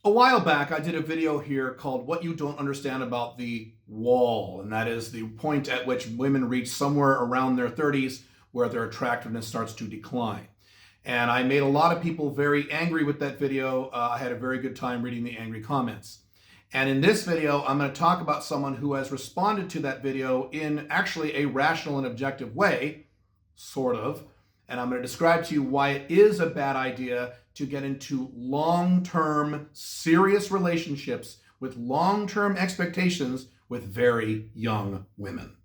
A while back, I did a video here called What You Don't Understand About the Wall, and that is the point at which women reach somewhere around their 30s where their attractiveness starts to decline. And I made a lot of people very angry with that video. I had a very good time reading the angry comments. And in this video, I'm going to talk about someone who has responded to that video in actually a rational and objective way, sort of. And I'm going to describe to you why it is a bad idea to get into long-term, serious relationships with long-term expectations with very young women.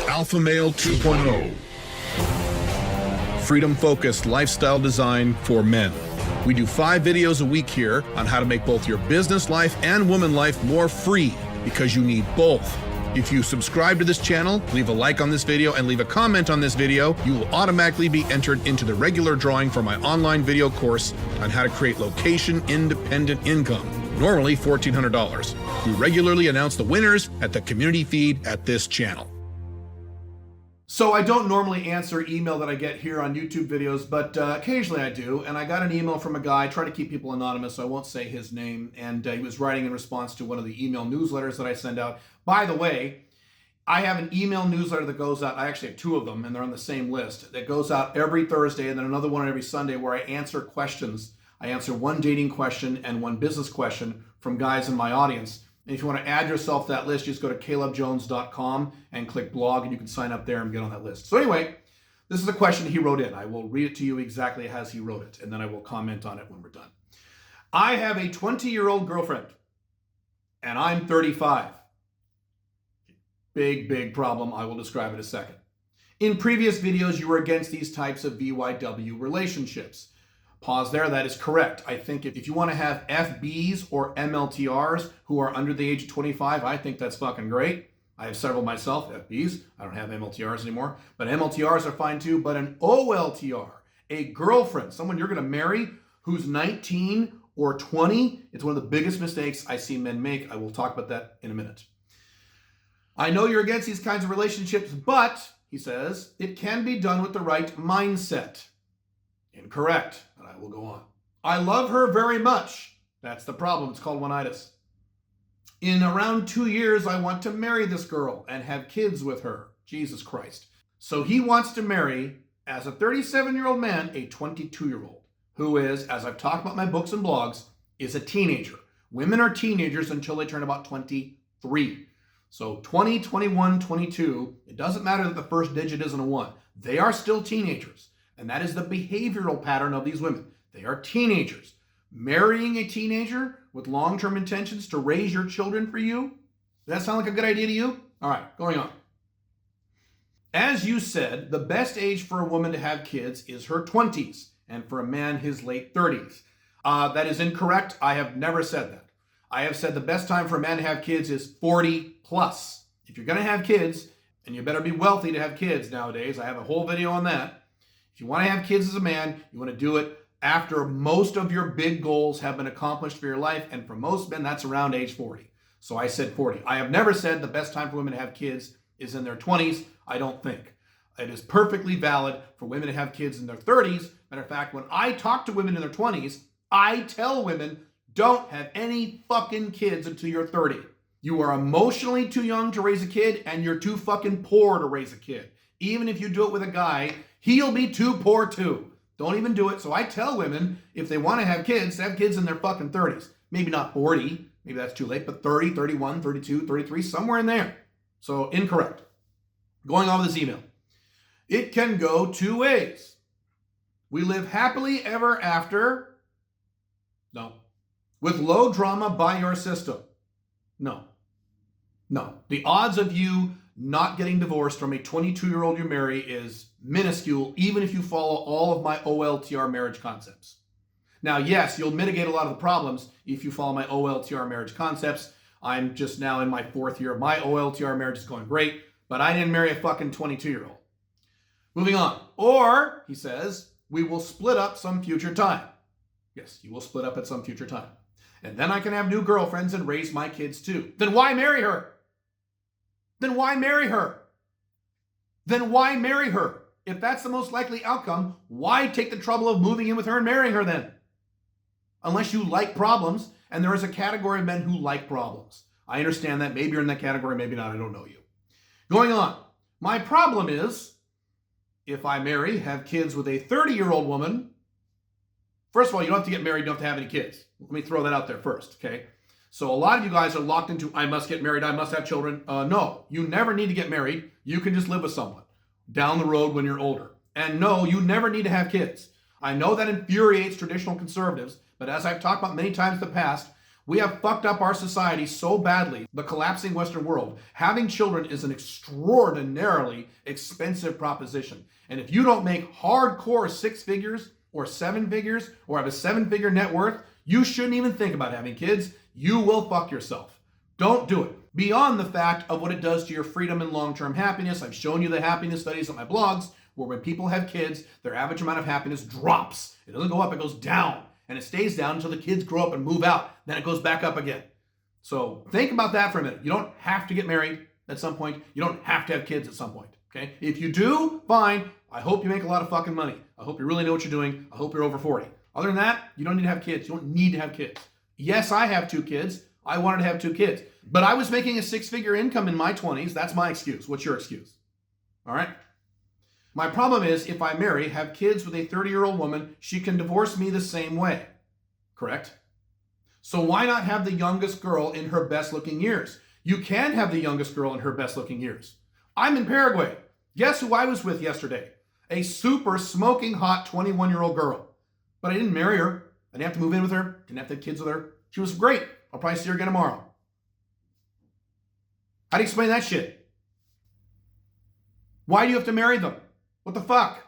Alpha Male 2.0. Freedom-focused lifestyle design for men. We do 5 videos a week here on how to make both your business life and woman life more free, because you need both. If you subscribe to this channel, leave a like on this video, and leave a comment on this video, you will automatically be entered into the regular drawing for my online video course on how to create location-independent income, normally $1,400. We regularly announce the winners at the community feed at this channel. So I don't normally answer email that I get here on YouTube videos, but occasionally I do. And I got an email from a guy, I try to keep people anonymous, so I won't say his name. And he was writing in response to one of the email newsletters that I send out. By the way, I have an email newsletter that goes out, I actually have 2 of them, and they're on the same list, that goes out every Thursday, and then another one every Sunday where I answer questions. I answer one dating question and one business question from guys in my audience. And if you want to add yourself to that list, just go to calebjones.com and click blog, and you can sign up there and get on that list. So anyway, this is a question he wrote in. I will read it to you exactly as he wrote it, and then I will comment on it when we're done. I have a 20-year-old girlfriend, and I'm 35. Big problem. I will describe it in a second. In previous videos, you were against these types of VYW relationships. Pause there. That is correct. I think if you want to have FBs or MLTRs who are under the age of 25, I think that's fucking great. I have several myself, FBs. I don't have MLTRs anymore, but MLTRs are fine too. But an OLTR, a girlfriend, someone you're going to marry who's 19 or 20, it's one of the biggest mistakes I see men make. I will talk about that in a minute. I know you're against these kinds of relationships, but, he says, it can be done with the right mindset. Incorrect, and I will go on. I love her very much. That's the problem. It's called one-itis. In around 2 years, I want to marry this girl and have kids with her. Jesus Christ. So he wants to marry, as a 37-year-old man, a 22-year-old, who is, as I've talked about in my books and blogs, is a teenager. Women are teenagers until they turn about 23. So 20, 21, 22, it doesn't matter that the first digit isn't a 1. They are still teenagers. And that is the behavioral pattern of these women. They are teenagers. Marrying a teenager with long-term intentions to raise your children for you? Does that sound like a good idea to you? All right, going on. As you said, the best age for a woman to have kids is her 20s, and for a man, his late 30s. That is incorrect. I have never said that. I have said the best time for a man to have kids is 40 plus. If you're going to have kids, and you better be wealthy to have kids nowadays, I have a whole video on that. If you want to have kids as a man, you want to do it after most of your big goals have been accomplished for your life, and for most men, that's around age 40. So I said 40. I have never said the best time for women to have kids is in their 20s. I don't think. It is perfectly valid for women to have kids in their 30s. Matter of fact, when I talk to women in their 20s, I tell women, don't have any fucking kids until you're 30. You are emotionally too young to raise a kid, and you're too fucking poor to raise a kid. Even if you do it with a guy, he'll be too poor too. Don't even do it. So I tell women, if they want to have kids in their fucking 30s. Maybe not 40, maybe that's too late, but 30, 31, 32, 33, somewhere in there. So incorrect. Going on with this email. It can go 2 ways. We live happily ever after. No. With low drama by your system. No. The odds of you not getting divorced from a 22-year-old you marry is minuscule, even if you follow all of my OLTR marriage concepts. Now, yes, you'll mitigate a lot of the problems if you follow my OLTR marriage concepts. I'm just now in my 4th year of my OLTR marriage. Is going great, but I didn't marry a fucking 22-year-old. Moving on. Or, he says, we will split up some future time. Yes, you will split up at some future time. And then I can have new girlfriends and raise my kids too. Then why marry her? Then why marry her? If that's the most likely outcome, why take the trouble of moving in with her and marrying her then? unless you like problems, and there is a category of men who like problems. I understand that. Maybe you're in that category, maybe not. I don't know you. Going on. My problem is, if I marry, have kids with a 30-year-old woman, first of all, you don't have to get married, you don't have to have any kids. Let me throw that out there first, okay? So a lot of you guys are locked into, I must get married, I must have children. No, you never need to get married. You can just live with someone down the road when you're older. And no, you never need to have kids. I know that infuriates traditional conservatives, but as I've talked about many times in the past, we have fucked up our society so badly, the collapsing Western world. Having children is an extraordinarily expensive proposition. And if you don't make hardcore 6 figures or 7 figures or have a 7-figure net worth, you shouldn't even think about having kids. You will fuck yourself. Don't do it. Beyond the fact of what it does to your freedom and long-term happiness, I've shown you the happiness studies on my blogs, where when people have kids, their average amount of happiness drops. It doesn't go up, it goes down. And it stays down until the kids grow up and move out. Then it goes back up again. So think about that for a minute. You don't have to get married at some point. You don't have to have kids at some point. Okay? If you do, fine. I hope you make a lot of fucking money. I hope you really know what you're doing. I hope you're over 40. Other than that, you don't need to have kids. You don't need to have kids. Yes, I have 2 kids. I wanted to have 2 kids. But I was making a 6-figure income in my 20s. That's my excuse. What's your excuse? All right? My problem is, if I marry, have kids with a 30-year-old woman, she can divorce me the same way. Correct? So why not have the youngest girl in her best-looking years? You can have the youngest girl in her best-looking years. I'm in Paraguay. Guess who I was with yesterday? A super smoking hot 21-year-old girl. But I didn't marry her. I didn't have to move in with her. Didn't have to have kids with her. She was great. I'll probably see her again tomorrow. How do you explain that shit? Why do you have to marry them? What the fuck?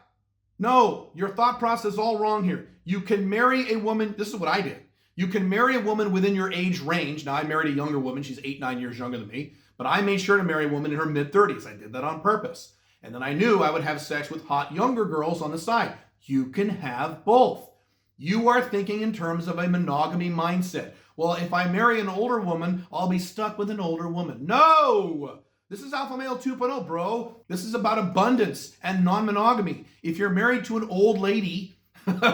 No, your thought process is all wrong here. You can marry a woman, this is what I did. You can marry a woman within your age range. Now, I married a younger woman. She's 8-9 years younger than me. But I made sure to marry a woman in her mid-30s. I did that on purpose. And then I knew I would have sex with hot younger girls on the side. You can have both. You are thinking in terms of a monogamy mindset. Well, if I marry an older woman, I'll be stuck with an older woman. No! This is Alpha Male 2.0, bro. This is about abundance and non-monogamy. If you're married to an old lady,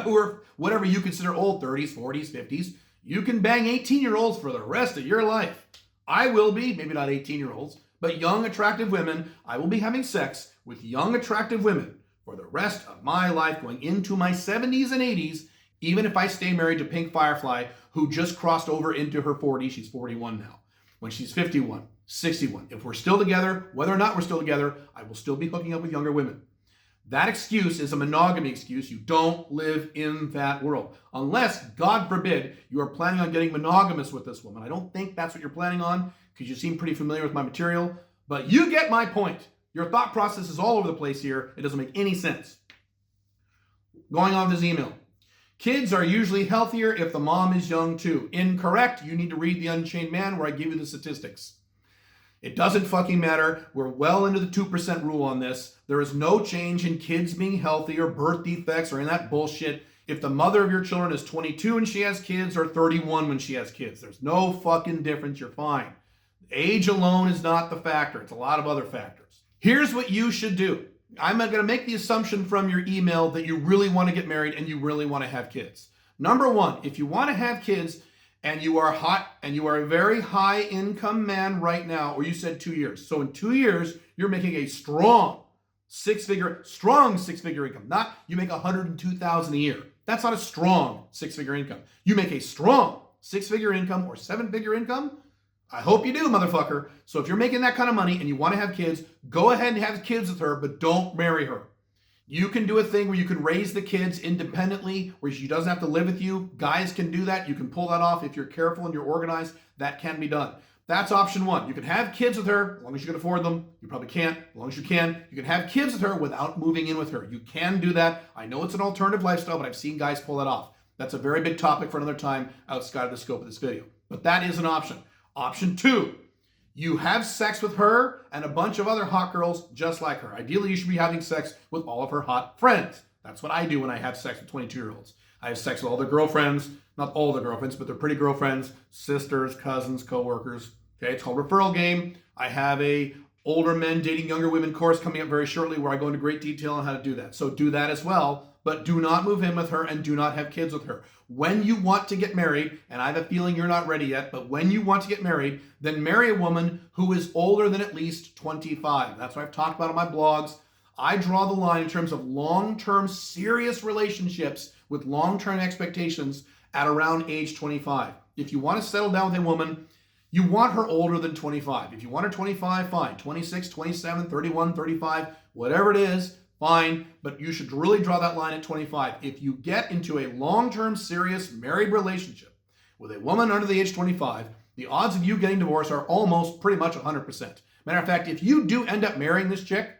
or whatever you consider old, 30s, 40s, 50s, you can bang 18-year-olds for the rest of your life. I will be, maybe not 18-year-olds, but young, attractive women. I will be having sex with young, attractive women for the rest of my life, going into my 70s and 80s, even if I stay married to Pink Firefly, who just crossed over into her 40s. She's 41 now. When she's 51, 61. If we're still together, whether or not we're still together, I will still be hooking up with younger women. That excuse is a monogamy excuse. You don't live in that world. Unless, God forbid, you are planning on getting monogamous with this woman. I don't think that's what you're planning on, because you seem pretty familiar with my material. But you get my point. Your thought process is all over the place here. It doesn't make any sense. Going on with this email. Kids are usually healthier if the mom is young too. Incorrect. You need to read The Unchained Man, where I give you the statistics. It doesn't fucking matter. We're well into the 2% rule on this. There is no change in kids being healthy or birth defects or in that bullshit if the mother of your children is 22 and she has kids or 31 when she has kids. There's no fucking difference. You're fine. Age alone is not the factor. It's a lot of other factors. Here's what you should do. I'm going to make the assumption from your email that you really want to get married and you really want to have kids. Number one, if you want to have kids and you are hot and you are a very high income man right now, or you said 2 years. So in 2 years, you're making a strong six-figure income. Not you make $102,000 a year. That's not a strong 6-figure income. You make a strong 6-figure income or 7-figure income. I hope you do, motherfucker. So if you're making that kind of money and you want to have kids, go ahead and have kids with her, but don't marry her. You can do a thing where you can raise the kids independently, where she doesn't have to live with you. Guys can do that. You can pull that off if you're careful and you're organized. That can be done. That's option one. You can have kids with her as long as you can afford them. You probably can't. As long as you can. You can have kids with her without moving in with her. You can do that. I know it's an alternative lifestyle, but I've seen guys pull that off. That's a very big topic for another time outside of the scope of this video. But that is an option. Option two, you have sex with her and a bunch of other hot girls just like her. Ideally, you should be having sex with all of her hot friends. That's what I do when I have sex with 22-year-olds. I have sex with all their girlfriends, not all their girlfriends, but they're pretty girlfriends, sisters, cousins, coworkers. Okay, it's called Referral Game. I have a older men dating younger women course coming up very shortly where I go into great detail on how to do that. So do that as well, but do not move in with her and do not have kids with her. when you want to get married, and I have a feeling you're not ready yet, but when you want to get married, then marry a woman who is older than at least 25. That's what I've talked about on my blogs. I draw the line in terms of long-term serious relationships with long-term expectations at around age 25. If you want to settle down with a woman, you want her older than 25. If you want her 25, fine. 26, 27, 31, 35, whatever it is, fine. But you should really draw that line at 25. If you get into a long-term serious married relationship with a woman under the age 25, the odds of you getting divorced are almost pretty much 100%. Matter of fact, if you do end up marrying this chick,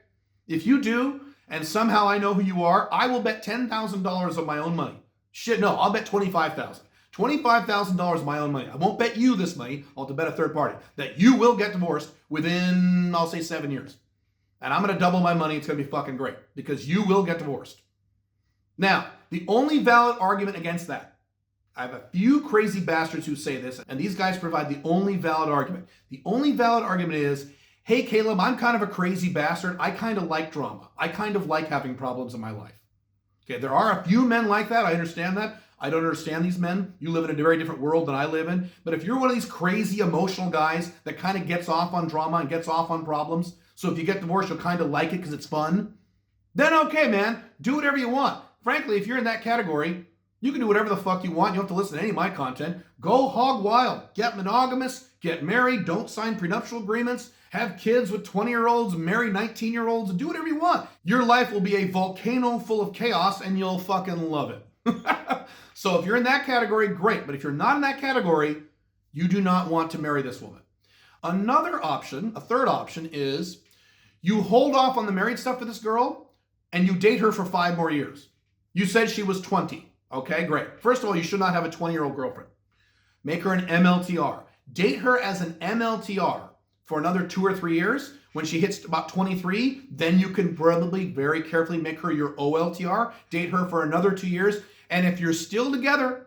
if you do, and somehow I know who you are, I will bet $10,000 of my own money. Shit, no, I'll bet $25,000. $25,000 of my own money. I won't bet you this money. I'll have to bet a third party that you will get divorced within, I'll say, 7 years. And I'm going to double my money. It's going to be fucking great because you will get divorced. Now, the only valid argument against that, I have a few crazy bastards who say this, and these guys provide the only valid argument. The only valid argument is, hey, Caleb, I'm kind of a crazy bastard. I kind of like drama. I kind of like having problems in my life. Okay, there are a few men like that. I understand that. I don't understand these men. You live in a very different world than I live in. But if you're one of these crazy emotional guys that kind of gets off on drama and gets off on problems, so if you get divorced, you'll kind of like it because it's fun, then okay, man, do whatever you want. Frankly, if you're in that category, you can do whatever the fuck you want. You don't have to listen to any of my content. Go hog wild. Get monogamous. Get married. Don't sign prenuptial agreements. Have kids with 20-year-olds. Marry 19-year-olds. Do whatever you want. Your life will be a volcano full of chaos, and you'll fucking love it. So if you're in that category, great. But if you're not in that category, you do not want to marry this woman. Another option, a third option, is you hold off on the married stuff for this girl and you date her for 5 more years. You said she was 20. Okay, great. First of all, you should not have a 20-year-old girlfriend. Make her an MLTR. Date her as an MLTR for another 2 or 3 years. When she hits about 23, then you can probably very carefully make her your OLTR. Date her for another 2 years. And if you're still together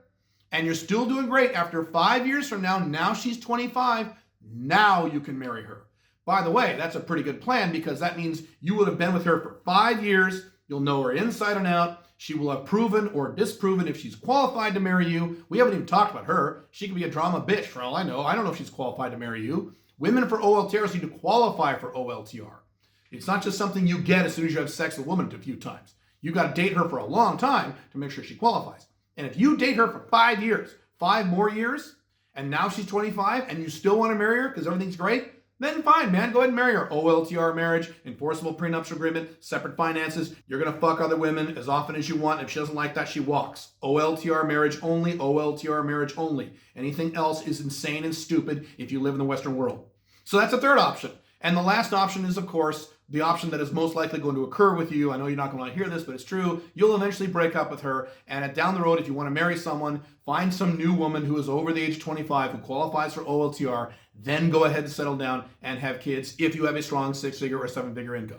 and you're still doing great after 5 years from now she's 25, now you can marry her. By the way, that's a pretty good plan because that means you would have been with her for 5 years. You'll know her inside and out. She will have proven or disproven if she's qualified to marry you. We haven't even talked about her. She could be a drama bitch for all I know. I don't know if she's qualified to marry you. Women for OLTRs need to qualify for OLTR. It's not just something you get as soon as you have sex with a woman a few times. You got to date her for a long time to make sure she qualifies. And if you date her for 5 years, 5 more years, and now she's 25 and you still want to marry her because everything's great, then fine, man, go ahead and marry her. OLTR marriage, enforceable prenuptial agreement, separate finances. You're going to fuck other women as often as you want. If she doesn't like that, she walks. OLTR marriage only, OLTR marriage only. Anything else is insane and stupid if you live in the Western world. So that's a third option. And the last option is, of course, the option that is most likely going to occur with you. I know you're not going to hear this, but it's true. You'll eventually break up with her. And down the road, if you want to marry someone, find some new woman who is over the age of 25 who qualifies for OLTR. Then go ahead and settle down and have kids if you have a strong 6-figure or 7-figure income.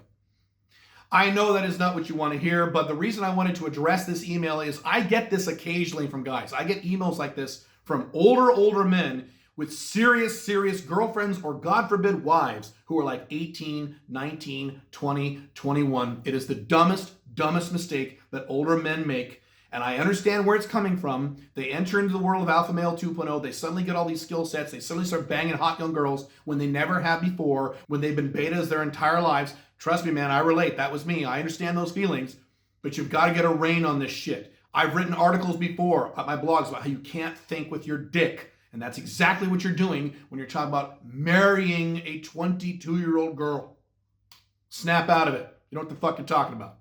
I know that is not what you want to hear, but the reason I wanted to address this email is I get this occasionally from guys. I get emails like this from older men with serious girlfriends or, God forbid, wives who are like 18, 19, 20, 21. It is the dumbest mistake that older men make. And I understand where it's coming from. They enter into the world of Alpha Male 2.0. They suddenly get all these skill sets. They suddenly start banging hot young girls when they never have before, when they've been betas their entire lives. Trust me, man, I relate. That was me. I understand those feelings. But you've got to get a rein on this shit. I've written articles before on my blogs about how you can't think with your dick. And that's exactly what you're doing when you're talking about marrying a 22-year-old girl. Snap out of it. You know what the fuck you're talking about.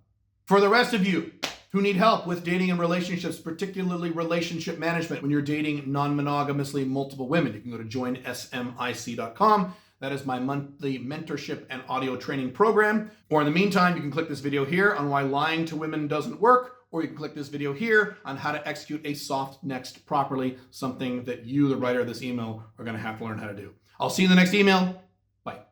For the rest of you who need help with dating and relationships, particularly relationship management when you're dating non-monogamously multiple women, you can go to joinsmic.com. That is my monthly mentorship and audio training program. Or in the meantime, you can click this video here on why lying to women doesn't work, or you can click this video here on how to execute a soft next properly, something that you, the writer of this email, are going to have to learn how to do. I'll see you in the next email.